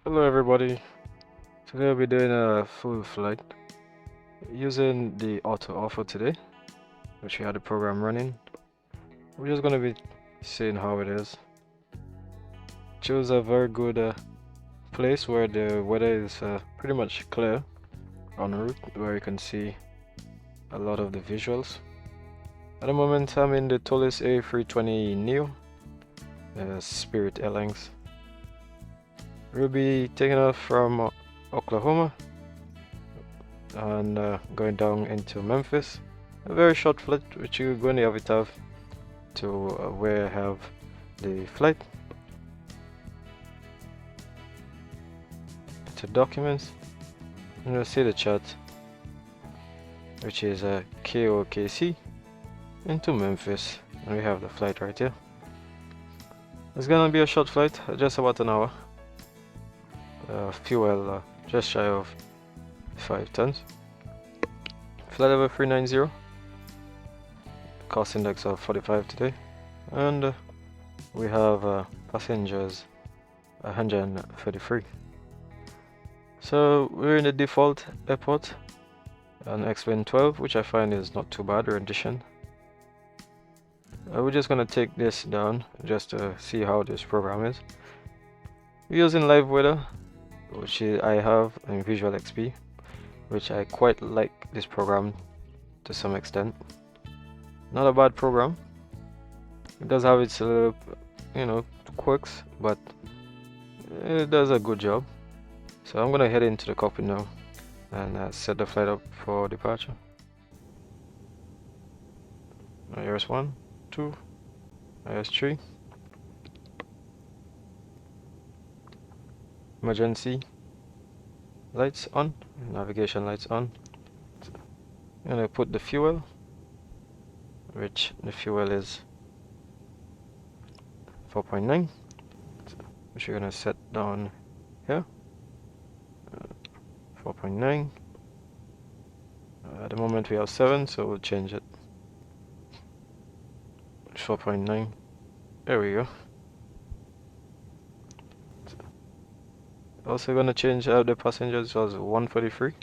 Hello everybody, today I'll be doing a full flight using the AutoOrtho today, which we had the program running. We're just going to be seeing how it is. Choose a very good place where the weather is pretty much clear en route, where you can see a lot of the visuals. At the moment I'm in the Toliss A320NEO, Spirit Airlines. We'll be taking off from Oklahoma and going down into Memphis. A very short flight, which you're going to have it have to where I have the flight. To documents, and you'll see the chart, which is KOKC into Memphis, and we have the flight right here. It's gonna be a short flight, just about an hour. Fuel just shy of 5 tons. Flight level 390. Cost index of 45 today, and we have passengers 133. So we're in the default airport, an X-Plane 12, which I find is not too bad rendition. We're just gonna take this down just to see how this program is. We're using live weather, which I have in Visual XP, which I quite like this program to some extent. Not a bad program. It does have its quirks, but it does a good job. So I'm gonna head into the cockpit now and set the flight up for departure. Here's 1, 2, here's 3. Emergency lights on, navigation lights on. I'm gonna put the fuel, which the fuel is 4.9, which we're gonna set down here. 4.9. At the moment we have 7, so we'll change it. 4.9. There we go. Also gonna change out the passengers. Was 143.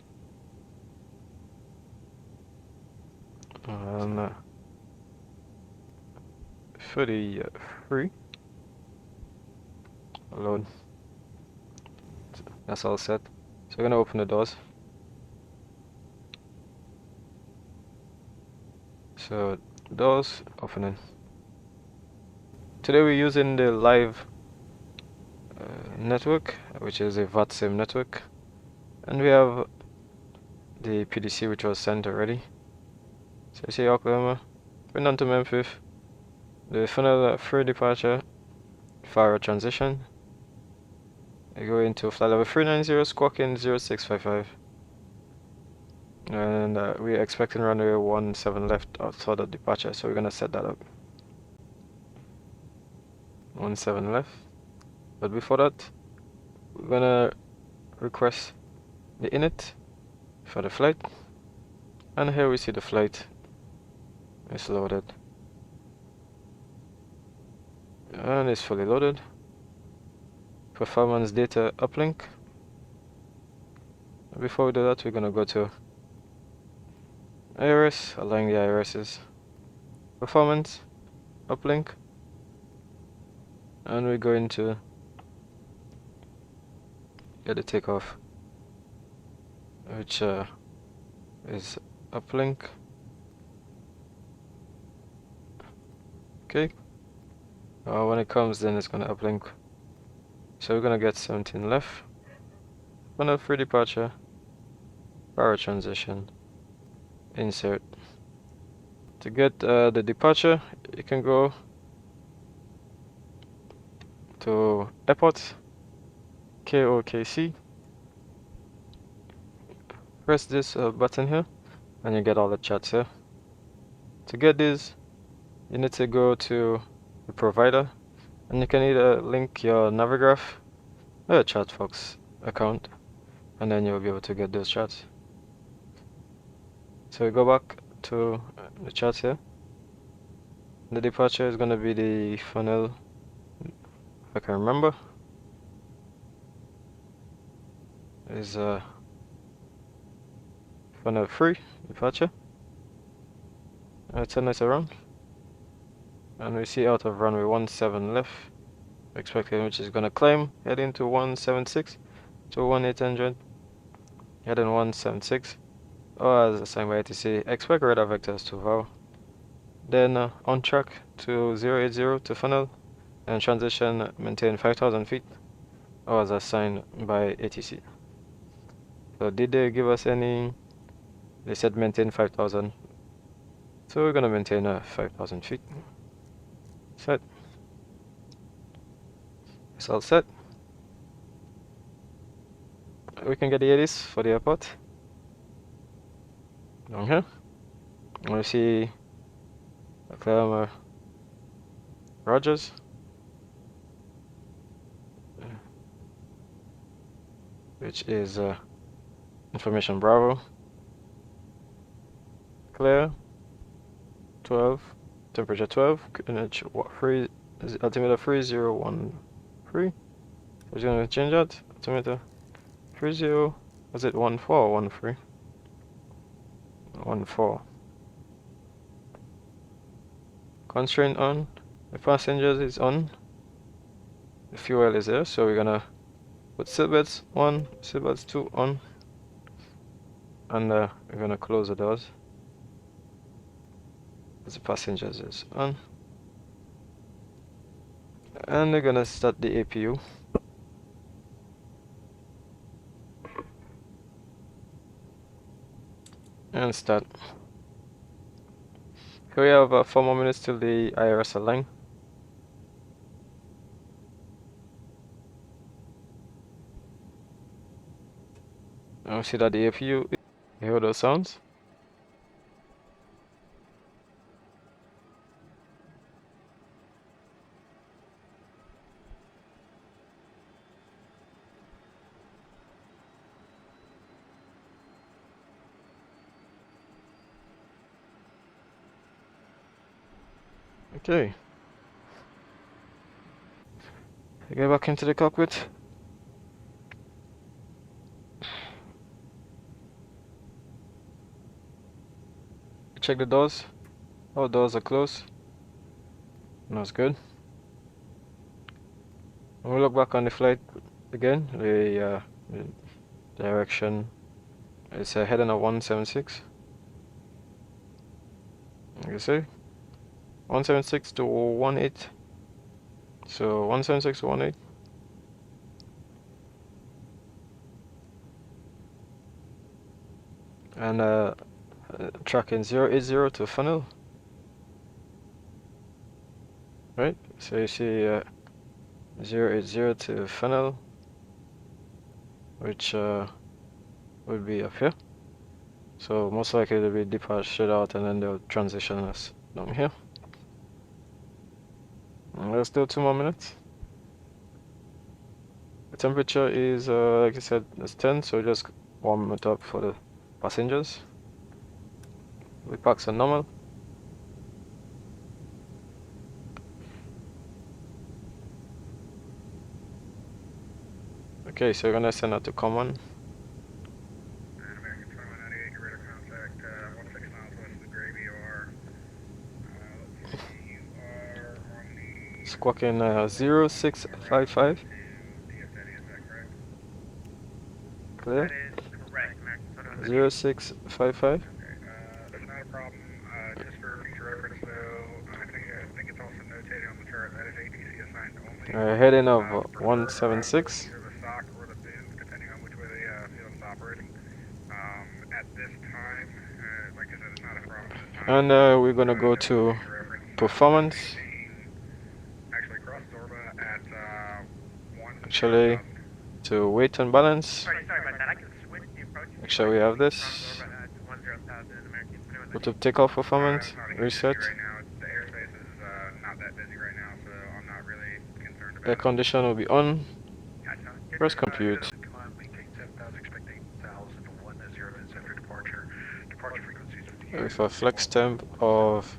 And 33. Load. That's all set. So we're gonna open the doors. So doors opening. Today we're using the live network, which is a VATSIM network, and we have the PDC, which was sent already. So you see Oklahoma, going on to Memphis, the final free departure, fire transition. I go into flight level 390, squawk in 0655. And we're expecting runway 17 left outside of departure, so we're gonna set that up. 17 left. But before that, we're gonna request the init for the flight. And here we see the flight is loaded. And it's fully loaded. Performance data uplink. Before we do that, we're gonna go to IRS, align the IRS's performance uplink, and we're going to get the takeoff, which is uplink. Okay. When it comes, then it's gonna uplink. So we're gonna get 17 left. Final free departure, power transition, insert. To get the departure, you can go to airport, KOKC. Press this button here, and you get all the chats here. To get this, you need to go to the provider, and you can either link your Navigraph or your ChatFox account, and then you'll be able to get those chats. So we go back to the chats here. The departure is gonna be the funnel, if I can remember. is funnel 3 departure. Turn this around, and we see out of runway 17 left, expecting which is gonna climb, heading to 176 to 1800, heading 176. Or as assigned by ATC, expect radar vectors to VAL. Then on track to 080 to funnel, and transition maintain 5000 feet, or as assigned by ATC. So did they give us any? They said maintain 5000. So we're gonna maintain 5000 feet. Set. It's all set. We can get the Addons for the airport. Down here. We see a Rogers, which is information Bravo. Clear. 12. Temperature 12. Altimeter 3013. We're gonna change that. Altimeter 30. Was it 14 or 13? 14. Constraint on. The passengers is on. The fuel is there, so we're gonna put seatbelts 1, seatbelts 2 on, and we're gonna close the doors. The passengers is on, and we're gonna start the APU. And start. Here we have 4 more minutes till the IRS align. And we see that the APU, you hear those sounds? Okay. Get back into the cockpit. Check the doors. All doors are closed. That's good. When we look back on the flight again, the direction is heading at 176. Like you see, 176 to 18. So 176 to 18. And tracking 080 to funnel. Right, so you see 080 to funnel, which would be up here. So most likely they'll be depart straight out, and then they'll transition us down here. And there's still 2 more minutes. The temperature is like I said, it's 10, so just warm it up for the passengers. The packs are normal. Okay, so we're gonna send out to common. American 2198, radar contact 16 miles west of the Gray VOR. Let's see, you are on the... Squawking 0655. DFW, is that correct? Clear? That is correct, American 2198. 0655. Okay, that's not a problem. Just for future reference though, I think it's also notated on the chart that is ATC assigned only. Heading of 176. Either the SOC or the BOO, depending on which way the field is operating. At this time, like I said, it's not a problem at this time. And we're gonna go to performance. Actually, cross Zorba at 1. Actually, to weight and balance. Sorry about that. I can switch the approach. Actually, we have this. Cross Zorba at 10,000 American 2198. Go to takeoff performance. Not a huge Reset. issue right now. The airspace is not that busy right now, so I'm not really concerned about Air it. condition will be on. Gotcha. Press compute. Come on, maintain 7,000, expect 8,000 to 10 is after departure. Departure frequencies 50. With a flex temp of.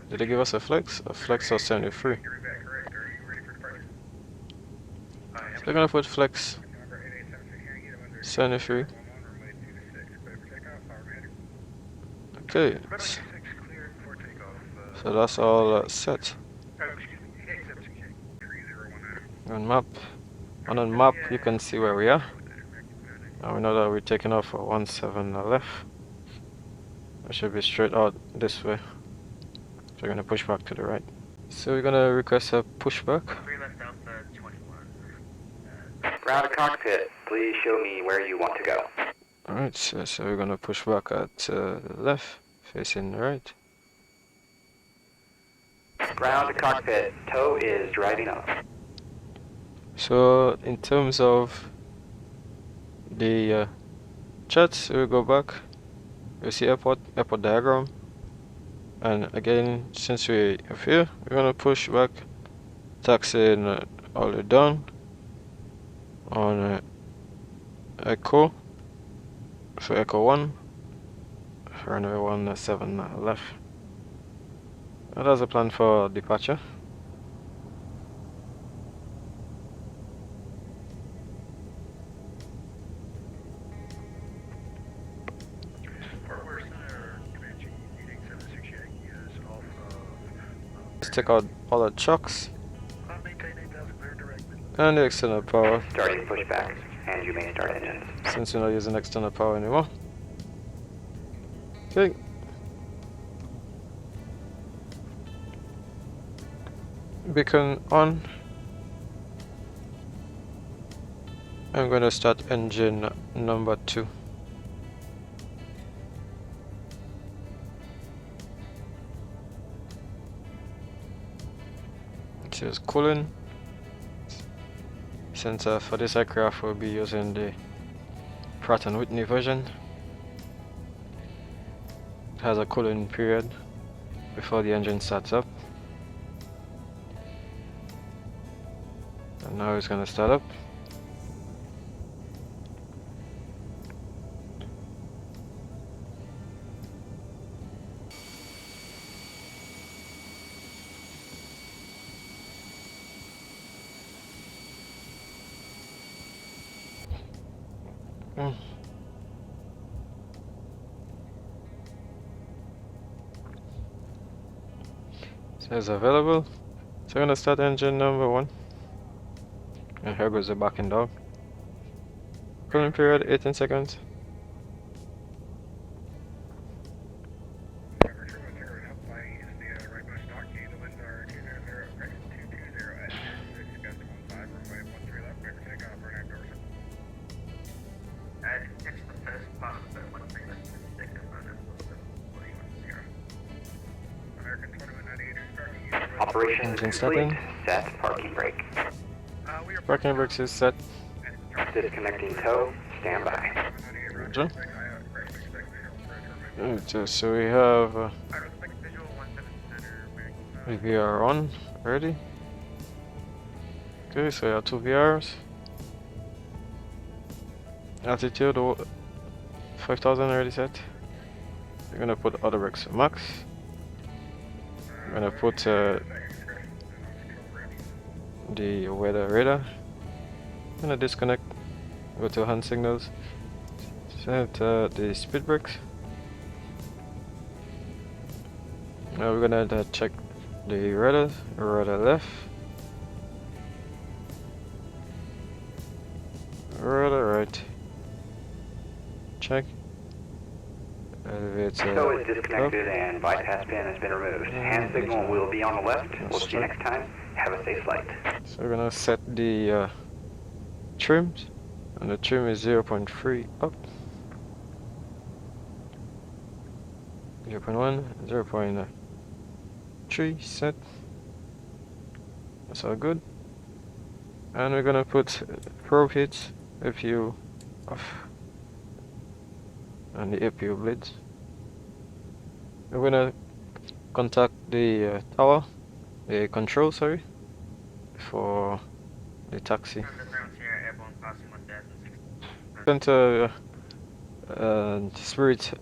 Did they give us a flex? A flex of 73. Correct. Are you ready for departure? So they're gonna put flex 73. Okay, so that's all set. On map, on the map you can see where we are. Now we know that we're taking off for 17 left. We should be straight out this way. So we're gonna push back to the right. So we're gonna request a pushback. Ground to cockpit, please show me where you want to go. Alright, so we're gonna push back at the left, facing the right. Ground to cockpit, tow is driving up. So in terms of the chats, we'll go back. You'll see airport diagram. And again, since we're here, we're gonna push back, taxiing all the way down on Echo. So Echo 1, runway 17 left. And that's the plan for departure. Let's take out all the chocks and the external power. Starting pushback, and you may start engines. Since we're not using external power anymore. Okay. Beacon on. I'm going to start engine number 2. It is cooling. Since for this aircraft we'll be using the Pratt & Whitney version. It has a cooling period before the engine starts up. And now it's going to start up. Says available. So I'm gonna start engine number 1. And here goes the backing dog. Cooling period 18 seconds. Operation Engine starting. Set parking brake. Parking brakes is set. Disconnecting tow, stand by. Roger. So we have VR on ready. Okay, so we have 2 VRs. Altitude 5,000 already set. We're gonna put auto brakes max. I'm gonna put the weather radar. I'm gonna disconnect, go to hand signals, set the speed brakes. Now we're gonna check the radar left, radar right, check. Elevator Tow is disconnected and bypass pin has been removed. Hand signal will be on the left. We'll see you next time. Have a safe flight. So we're gonna set the trims, and the trim is 0.3 up, 0.1, 0.3 set. That's all good. And we're gonna put probe heats, APU off, and the APU blades. We're gonna contact the tower, the control, sorry, for the taxi. Center Spirit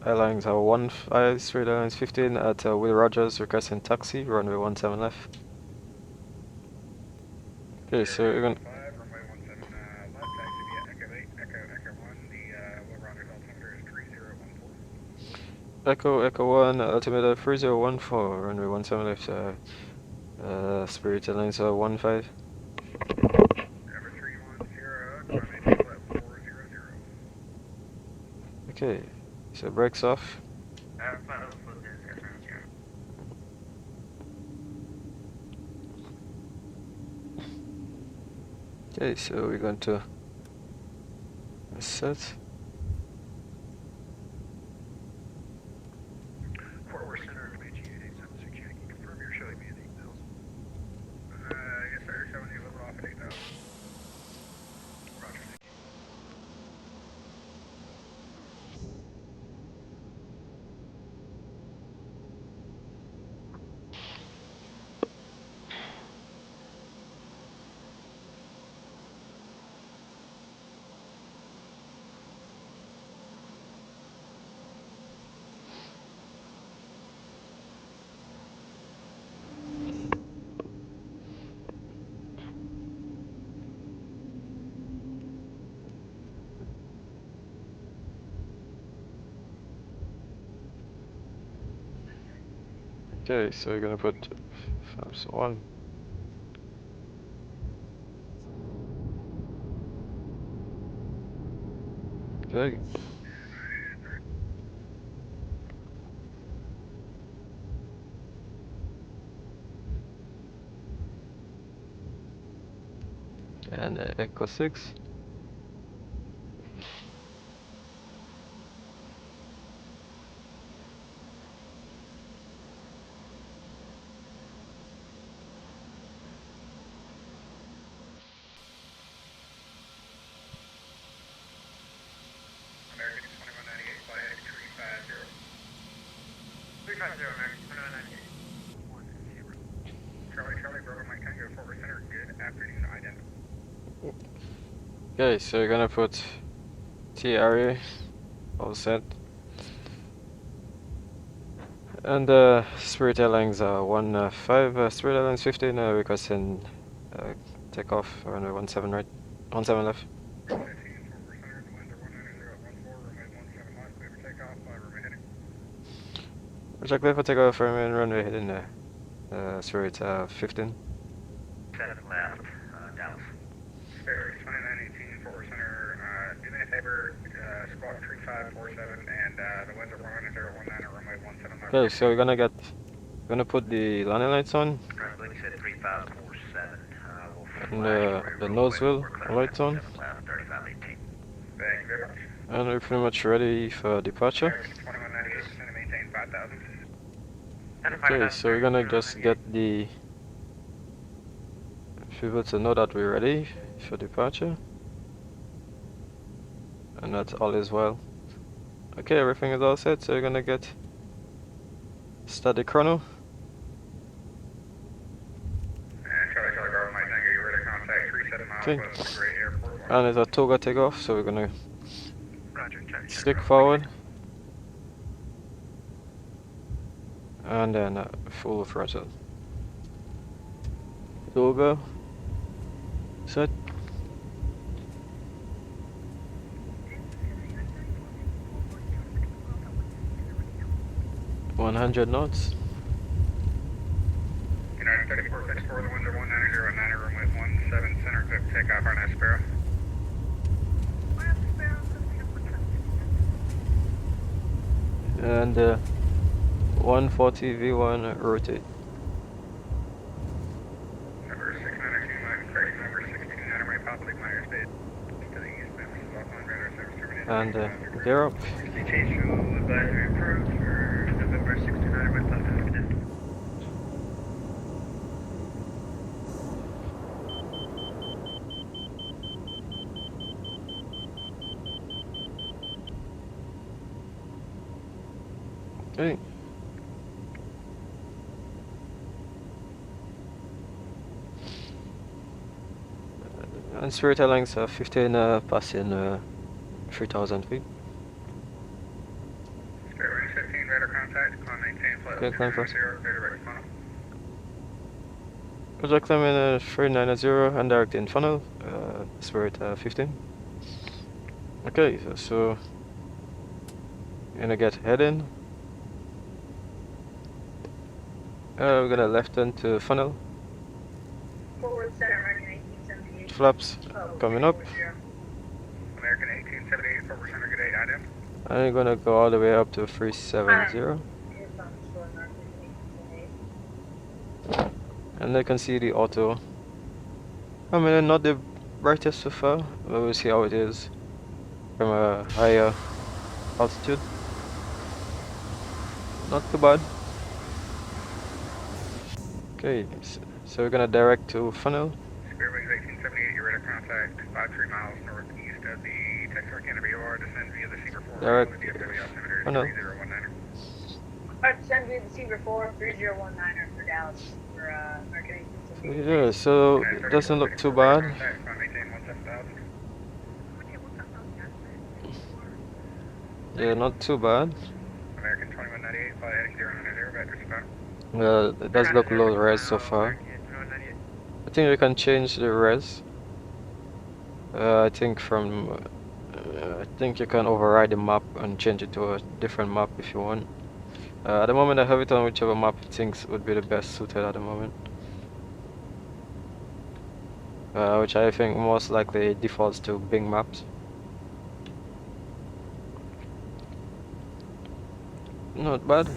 Airlines are Spirit Airlines 15 at Will Rogers requesting taxi, runway 17 left. Okay, so we're gonna Echo 1, altimeter 3014, runway 17 left, Spirit Airlines 15. Number 310, maintain flight 400. Okay, so brakes off. Okay, so we're going to set. Forward center, MHE 887 can you confirm you're showing me the details? Yes sir, showing you a little off at 8,000. Roger. Okay, so we're gonna put flaps on. Okay. And Echo 6. American 2198, flight heading 350. 350, American 2198. 10. Charlie, Bravo Mike Tango, forward center, good afternoon, identical. Okay, so we're gonna put T area all set. And Spirit Airlines 15, Spirit Airlines 15 requesting takeoff runway 17 right, 17 left. 15, forward center, the winds are 190.14, runway 17 left, clear for takeoff, fly runway heading. Project clear for takeoff, runway heading Spirit 15. 7 left, Dallas. Spirit 2918, forward center, do me a favor, squawk 3547, and the winds are 190.19, runway 17 left. Okay, so we're gonna put the landing lights on. Right, like you said, 3547. And the nose wheel lights on. 3518. Thank you very much. And we're pretty much ready for departure. American 2198, descend and maintain 5,000. Okay, so we're gonna just get the people to know that we're ready for departure. And that all is well. Okay, everything is all set, so we're gonna start the chrono. And Charlie, Bravo Mike Tango, you're ready to contact 37 miles Okay. west of the Great Airport. And it's a Toga takeoff, so we're gonna Roger, stick forward. And then full throttle. Toga. Set. $100 knots. United 3464, the winds are 190.90, runway 17 center, good takeoff on Sparrow. And 140 V1 rotate. Number 692, Mike, correction number 629, runway Papa Lake Myers Bay. To the east, Memphis is offline radar service terminated. And gear up. Change fuel advisory approved for November 629, runway Papa Lake Myers. Okay. And Spirit Airlines 15 passing 3,000 feet. Spirit 15, radar contact, climb maintain flight Okay, climb first. 0, clear direct funnel. Project climbing 390 and direct in funnel, Spirit 15. Okay, so gonna get heading. We're gonna left turn to funnel. Forward center, American 1878. Flaps coming up. American 1878, forward center, good day, Addons. And we're gonna go all the way up to 370. And I can see the auto. I mean, not the brightest so far, but we'll see how it is from a higher altitude. Not too bad. Okay, so we're gonna direct to funnel. Spearwings 1878, you're ready to contact 53 miles northeast of the Texarkana VOR, descend via the Seaver 4. Direct DFW altimeter funnel. 3019er. Alright, descend via the Seaver 4, 3019er for Dallas, for American 1878. Yeah, so it doesn't look too bad. Yeah, not too bad. American 2198, fly heading 090, vector spot. It does look low res so far. I think we can change the res. I think you can override the map and change it to a different map if you want. At the moment I have it on whichever map you think would be the best suited at the moment. Which I think most likely defaults to Bing maps. Not bad.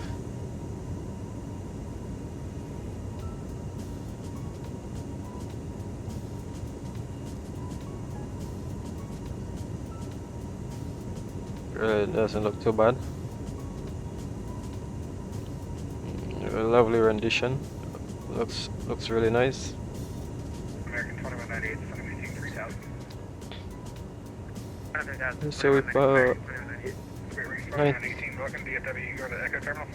It doesn't look too bad. A lovely rendition. Looks really nice. American 2198, descending 3000. So we welcome DFW, go to Echo Terminal.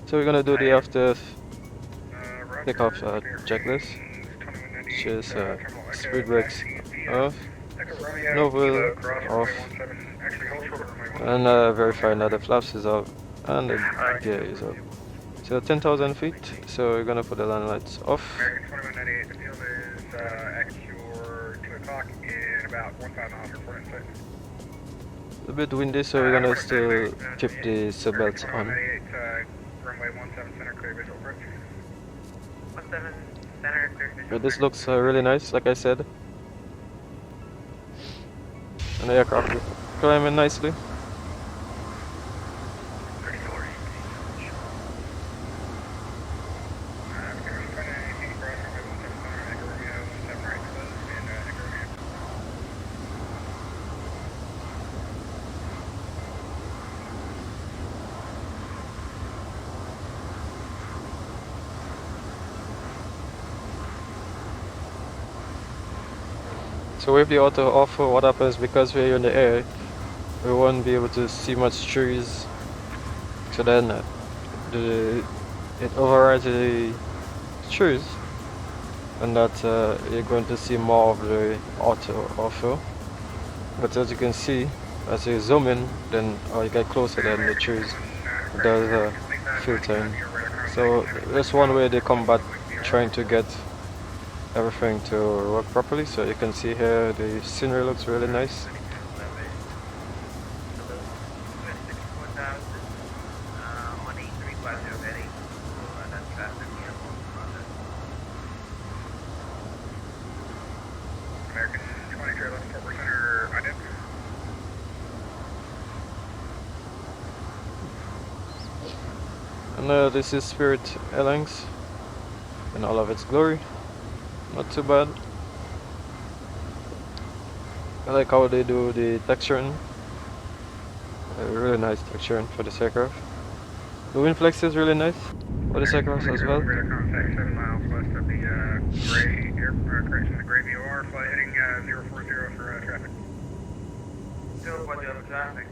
So we're gonna do the after takeoff checklist, which is speed brakes off, novel off, and verify that the flaps is off and the gear is up. So 10,000 feet, so we're gonna put the land lights off. American 2198, the field is at your 2 o'clock in about 15 miles from Port Insight. A bit windy, so we're gonna still keep the seatbelts on. Runway 17 center, clear visual approach. 17 center, clear visual. But this looks really nice, like I said. And the aircraft is climbing nicely. So with the AutoOrtho, what happens because we're in the air, we won't be able to see much trees. So then it overrides the trees, and that you're going to see more of the AutoOrtho. But as you can see, as you zoom in, then or you get closer, then the trees does filter in. So that's one way they combat trying to get everything to work properly. So you can see here the scenery looks really nice. American 20 trailer 4% Addons. And this is Spirit Airlines in all of its glory. Not too bad. I like how they do the texturing. Really nice texturing for this aircraft. The wind flex is really nice for this aircraft as well. Radar contact 7 miles west of the gray correction, the gray VOR, fly heading 040 for traffic. 040 for traffic,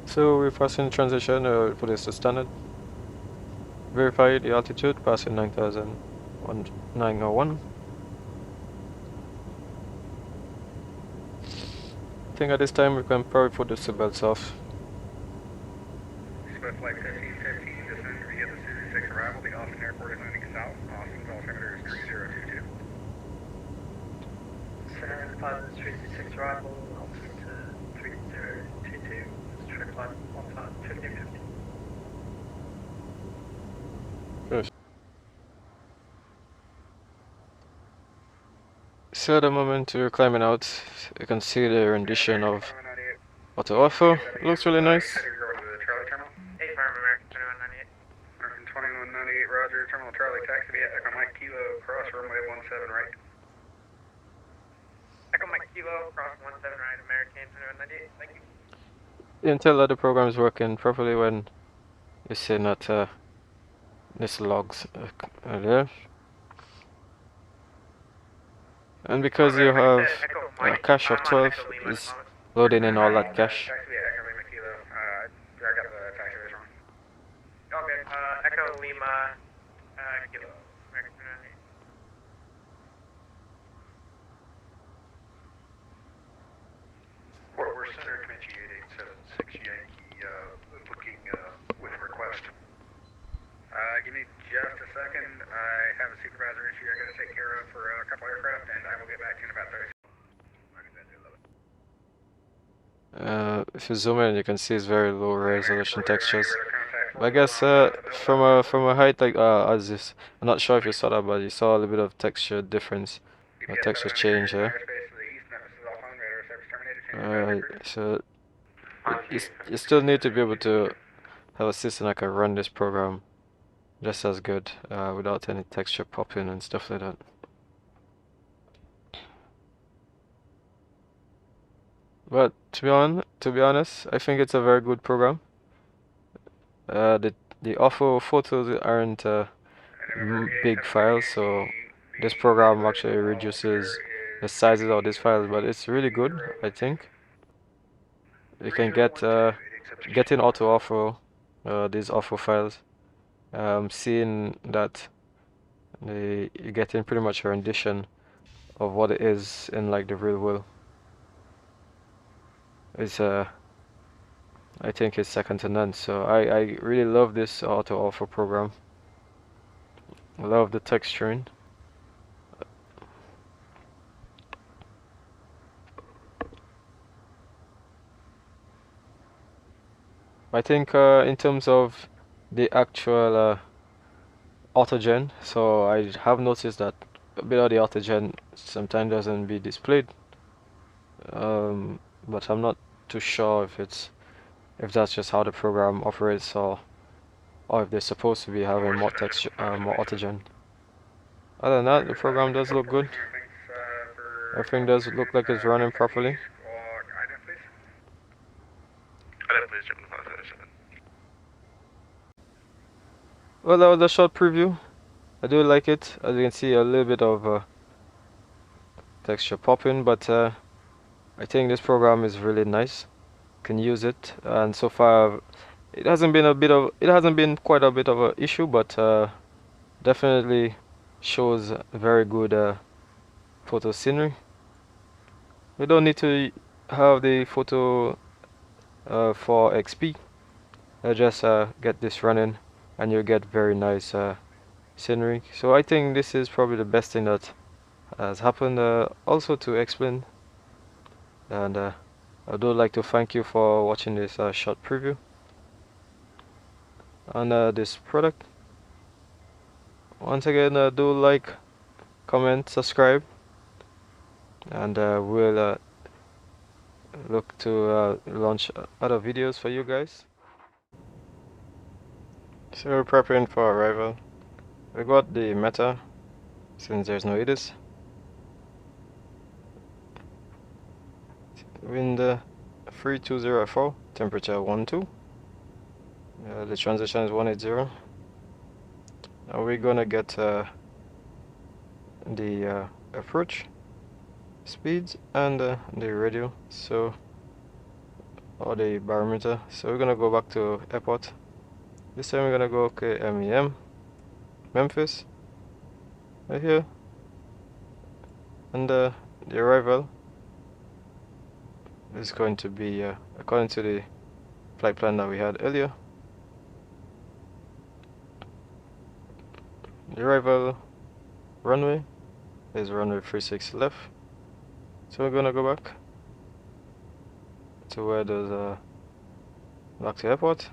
So we're passing transition, we'll put this to standard. Verify the altitude, passing 9,901. I think at this time we can probably put the seatbelts off. Swift flight 1515, descend via the Series 6 arrival. The Austin Airport is landing south. Austin's altimeter is 3022. Center Pilot 366 arrival, altimeter 3022, trip line 1550. So at the moment we're climbing out, you can see the rendition of AutoOrtho. It looks really nice. Heading over to the Charlie terminal. Affirm, American 2198. American 2198, Roger. Terminal Charlie, taxi via Echo Mike Kilo, cross runway 17 right. Echo Mike Kilo, cross 17 right, American 2198. Thank you. You can tell that the program is working properly when you see that this logs are there. And because you have a cache of 12, it's loading in all that cache. Taxi via Echo Lima Kilo. I got the taxi base wrong. Okay, Echo Lima, Kilo, American 2198. We're Center Comanche 8876 Yankee, looking with request. Give me just a second. I have a supervisor issue I gotta take care of for a couple aircraft, and I will get back to you in about 30 seconds. If you zoom in, you can see it's very low resolution textures. But I guess from a height like as this, I'm not sure if you saw that, but you saw a little bit of texture difference, texture change here. So you still need to be able to have a system that can run this program just as good without any texture popping and stuff like that. But to be honest, I think it's a very good program. The AutoOrtho photos aren't big files, so this program actually reduces the sizes of these files, but it's really good, I think. You can get in AutoOrtho these AutoOrtho files, seeing that you're getting pretty much a rendition of what it is in like the real world. It's I think it's second to none. So I really love this AutoOrtho program. I love the texturing. I think in terms of the actual Autogen, so I have noticed that a bit of the Autogen sometimes doesn't be displayed, but I'm not too sure if that's just how the program operates, or if they're supposed to be having more texture, more Autogen. Other than that, the program does look good. Everything does look like it's running properly. Well, that was a short preview. I do like it. As you can see, a little bit of texture popping, but I think this program is really nice. Can use it, and so far it hasn't been quite a bit of an issue, but definitely shows very good photo scenery. We don't need to have the photo for XP. Just get this running and you get very nice scenery. So I think this is probably the best thing that has happened. Also to explain, and I would like to thank you for watching this short preview on this product. Once again, do like, comment, subscribe, and we'll look to launch other videos for you guys. So we're preparing for arrival. We got the Meta, since there's no Addons. Wind 3204, temperature 12. The transition is 180. Now we're gonna get the approach speeds and the radio, so, or the barometer. So we're gonna go back to airport. This time we're gonna go MEM, Memphis, right here, and the arrival is going to be according to the flight plan that we had earlier. The arrival runway is runway 36 left, so we're gonna go back to where those back to airport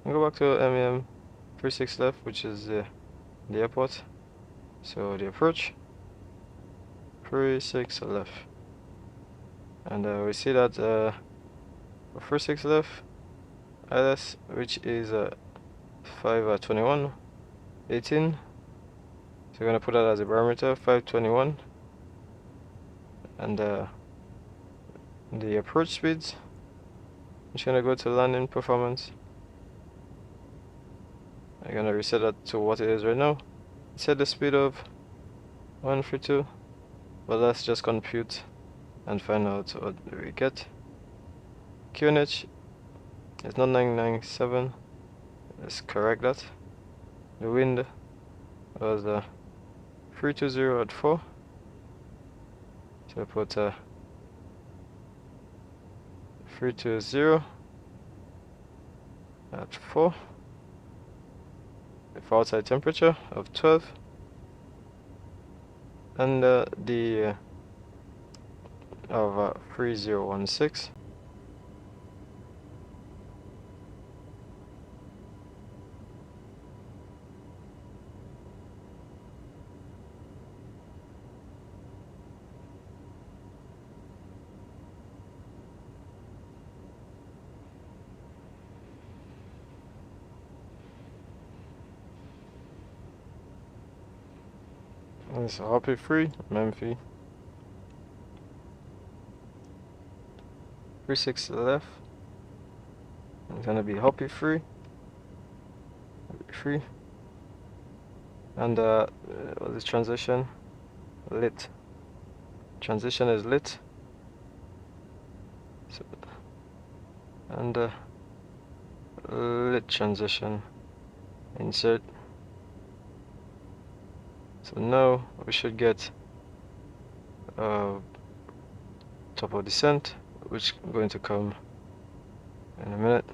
and go back to MEM 36 left, which is the airport. So the approach, 36 left. And we see that for 6 left, Addons, which is 521, 18. So we're gonna put that as a barometer, 521. And the approach speeds, I'm just gonna go to landing performance. I'm gonna reset that to what it is right now. Set the speed of 132, but let's just compute and find out what we get. QNH is not 997. Let's correct that. The wind was 320 at 4. So I put 320 at 4. With outside temperature of 12. And the of 3016. It's hoppy free, Memphis. 36 left. It's gonna be hoppy free. Free. And this transition? Lit. Transition is lit. So, and lit transition. Insert. So now we should get top of descent, which is going to come in a minute.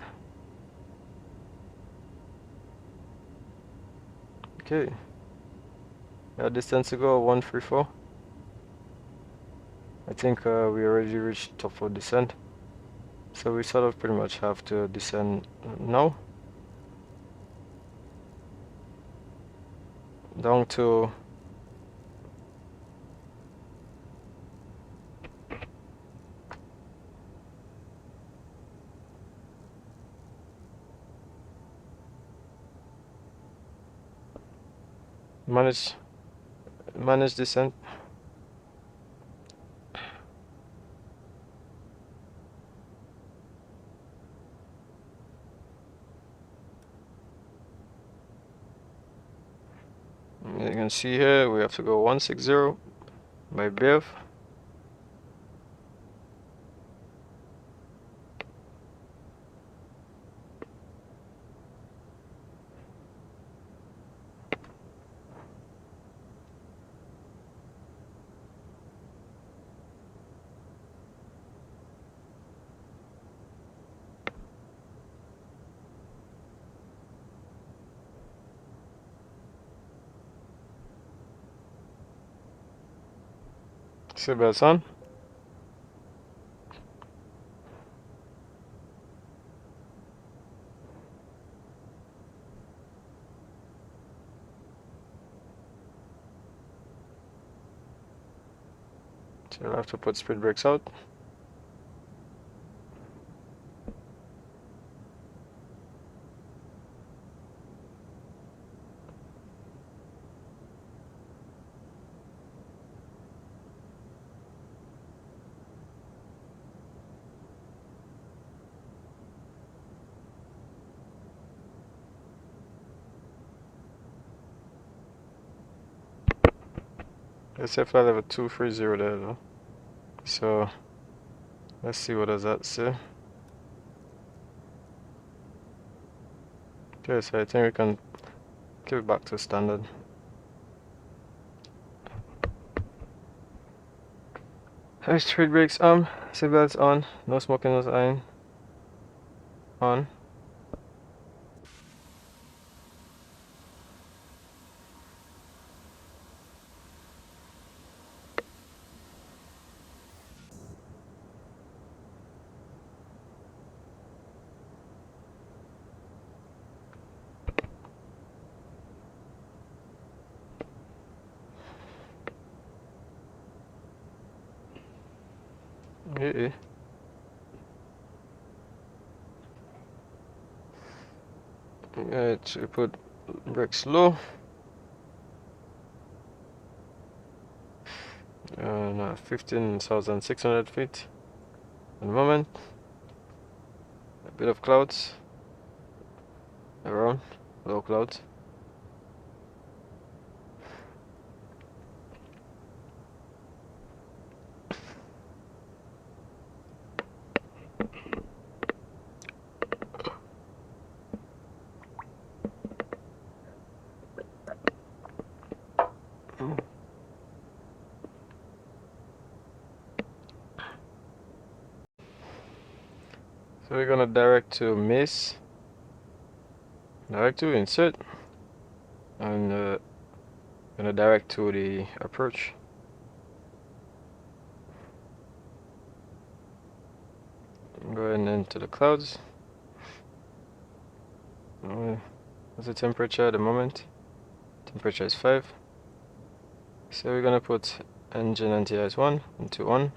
Okay. Our distance to go 134. I think we already reached top of descent. So we sort of pretty much have to descend now. Down to manage descent. You can see here we have to go 160 by BIV. Seatbelts on. So you'll have to put speed brakes out. SF level 230 there though. So let's see what does that say. Okay, so I think we can give it back to standard. High speed brakes on, seatbelts on, no smoking, no iron on. Yeah. Alright, we put brakes low. And 15,600 feet at the moment. A bit of clouds around, low clouds. So we're gonna direct to miss, direct to insert, and gonna direct to the approach. Going into the clouds. What's the temperature at the moment? Temperature is 5. So we're gonna put engine anti-ice 1 into on.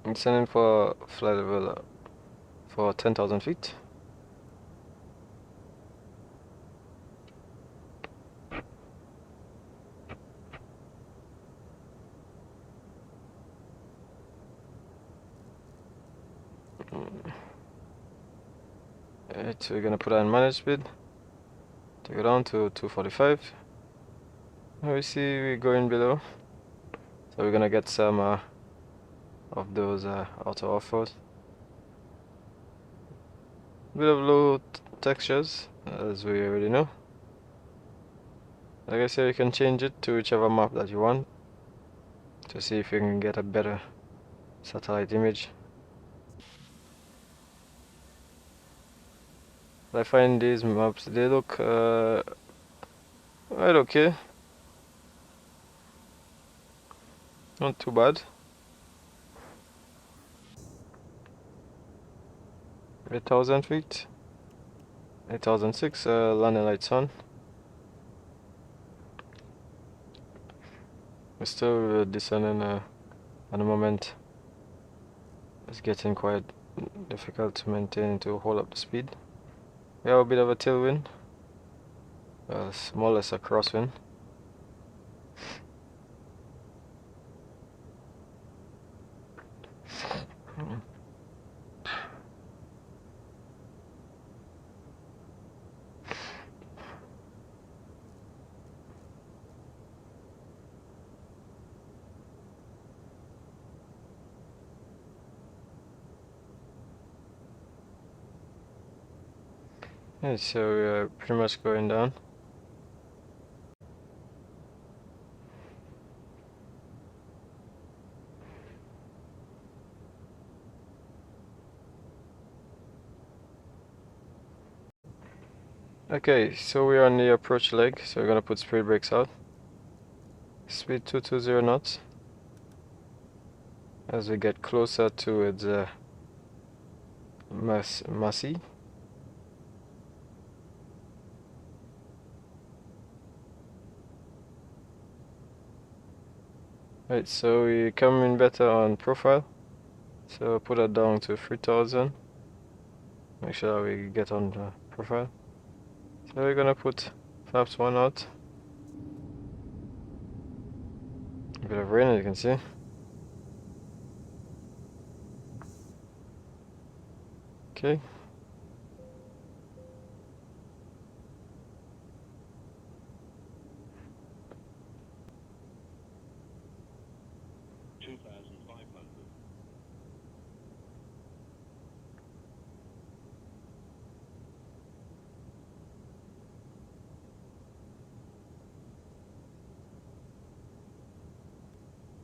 I'm sending for flight level for 10,000 feet. Alright, so we're gonna put on manage speed to go down to 245. Now we see we're going below, so we're gonna get some of those AutoOrthos. Bit of low textures, as we already know. Like I said, you can change it to whichever map that you want to see if you can get a better satellite image. I find these maps, they look right okay, not too bad. 8,000 feet, 8,006, landing lights on. We're still descending at the moment. It's getting quite difficult to maintain, to hold up the speed. We have a bit of a tailwind, more or less a crosswind. Yeah, so we are pretty much going down. Okay, so we are on the approach leg, so we're gonna put speed brakes out. Speed 220 knots. As we get closer to its Massey. Right, so we come in better on profile. So put that down to 3000. Make sure we get on the profile. So we're gonna put flaps 1 out. A bit of rain, as you can see. Okay.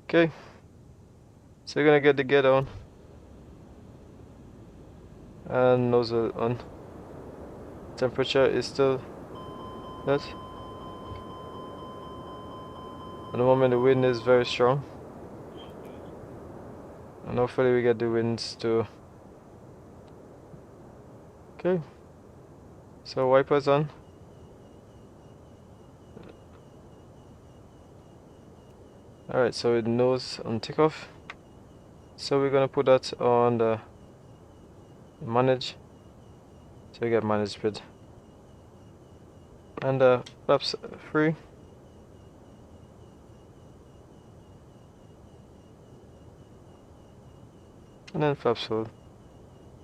Okay, so we're gonna get the get on and nozzle on. Temperature is still that. At the moment the wind is very strong, and hopefully we get the winds too. Okay, so wipers on. Alright, so it knows on takeoff. So we're gonna put that on the manage. So we get manage speed. And flaps free. And then flaps full.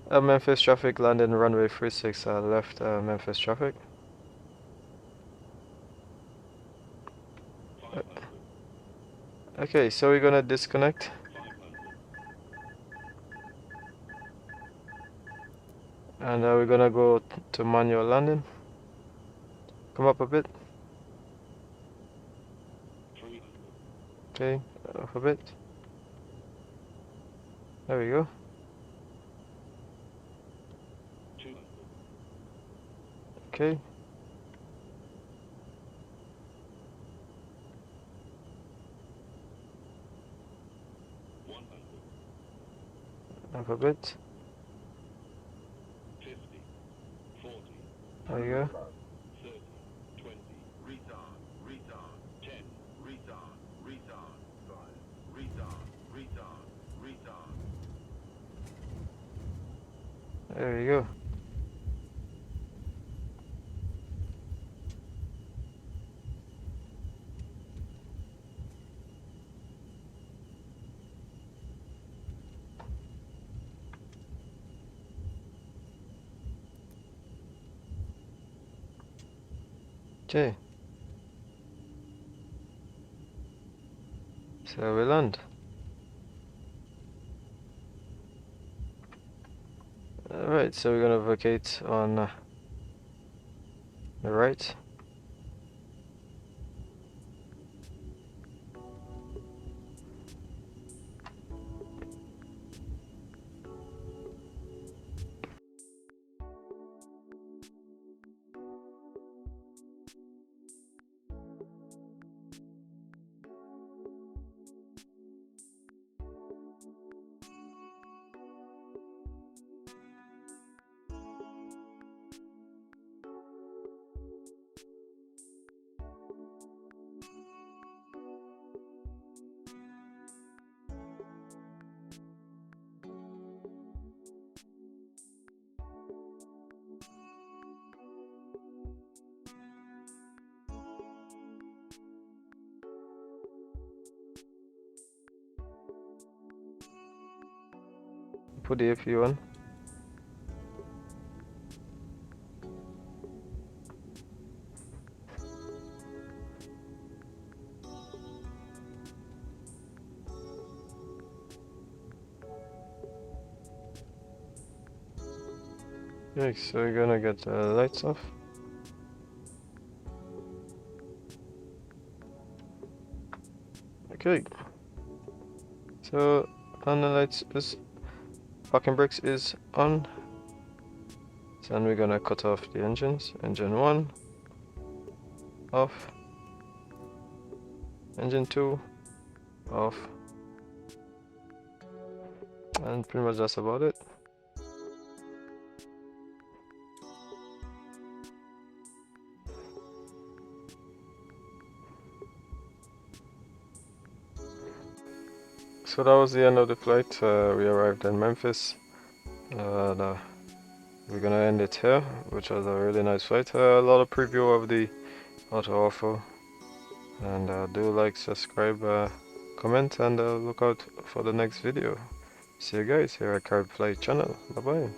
Memphis traffic landing runway 36 left Memphis traffic. Okay, so we're gonna disconnect. And we're gonna go to manual landing. Come up a bit. Okay, off a bit. There we go. Okay. Up a bit. There you go. There you go. Okay. So we land. Alright, so we're gonna vacate on the right. Put the APU on. Okay, so we're gonna get the lights off. Okay. So on the lights is parking brakes is on. So then we're gonna cut off the engines. Engine 1 off. Engine 2 off. And pretty much that's about it. So that was the end of the flight. We arrived in Memphis. We're gonna end it here, which was a really nice flight. A lot of preview of the AutoOrtho. And do like, subscribe, comment, and look out for the next video. See you guys here at Carib Flight channel. Bye bye.